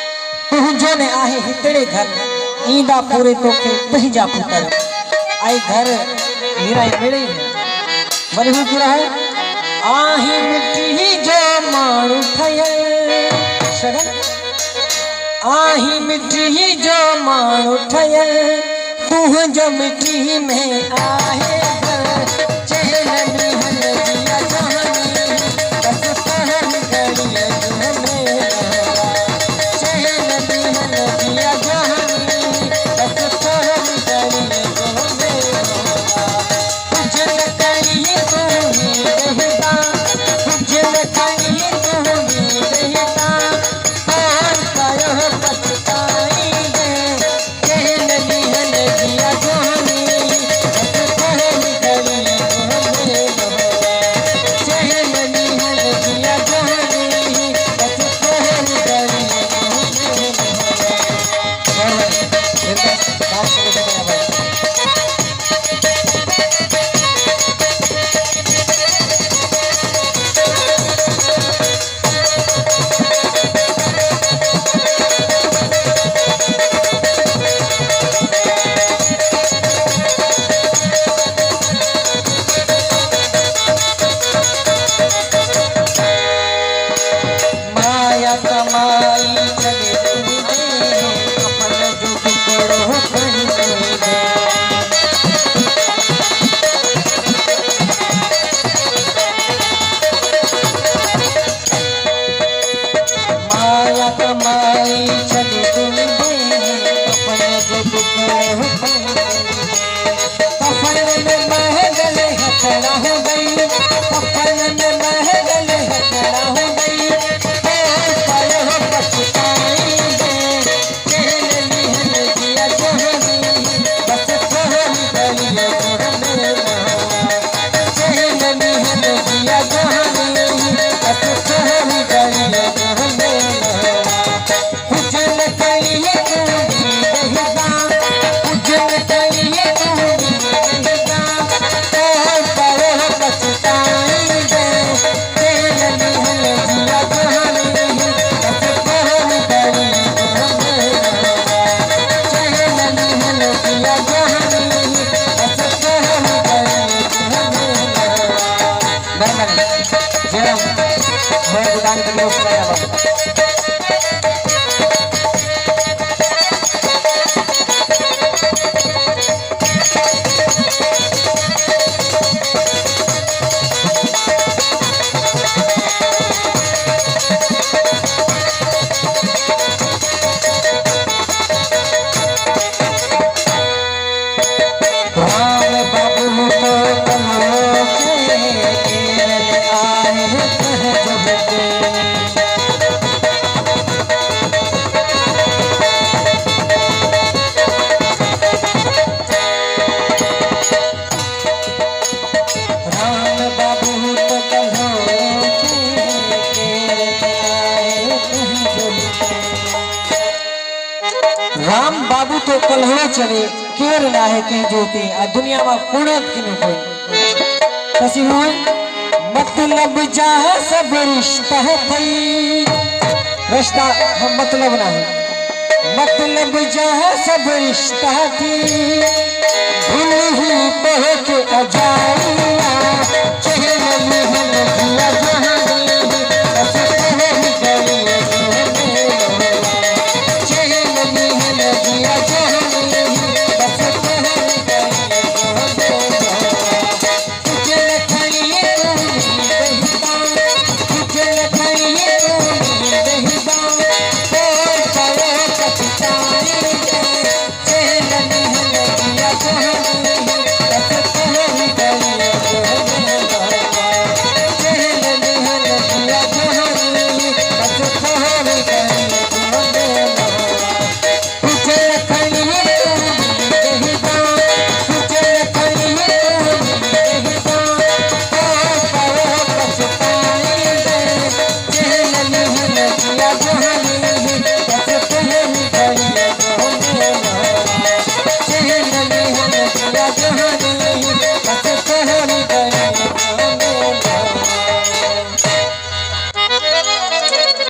आहे हितड़े घर ईंदा पूरे तोखे पंहिंजा पुत्र आई घर मेरा मेरे वरी हू पूरा है आही मिट्टी जो माण्हू ठहियल शगन आही मिट्टी जो माण्हू ठहियल तुंहिंजो मिट्टी में आहे घर चहल मिहल दिया जहानी बस पहल करिए में चहल मिहल दिया जहानी बस पहल करिए कुछ न करिए तुम्हें रहता कुछ न करिए तुम्हें रहता और करो पछताएंगे चहल मिहल दिया जहानी बस पहल करिए चहल मिहल दिया जहानी बस पहल करिए माया कमाई चले तुझे अपन जो टुकड़ो कर दे माया कमाई चले तुझे अपन जो टुकड़ो कर दे कफन में महगल हथड़ा हो गई कफन में महगल हथड़ा हो गई राम बाबू तो कलहो चले केर ना है के जोते आ दुनिया में कुणत के न कोई तसी हुए मतलब जा सब रिश्ता थई रिश्ता हम मतलब ना है मतलब जा सब रिश्ता थी भूल ही बहुत अजा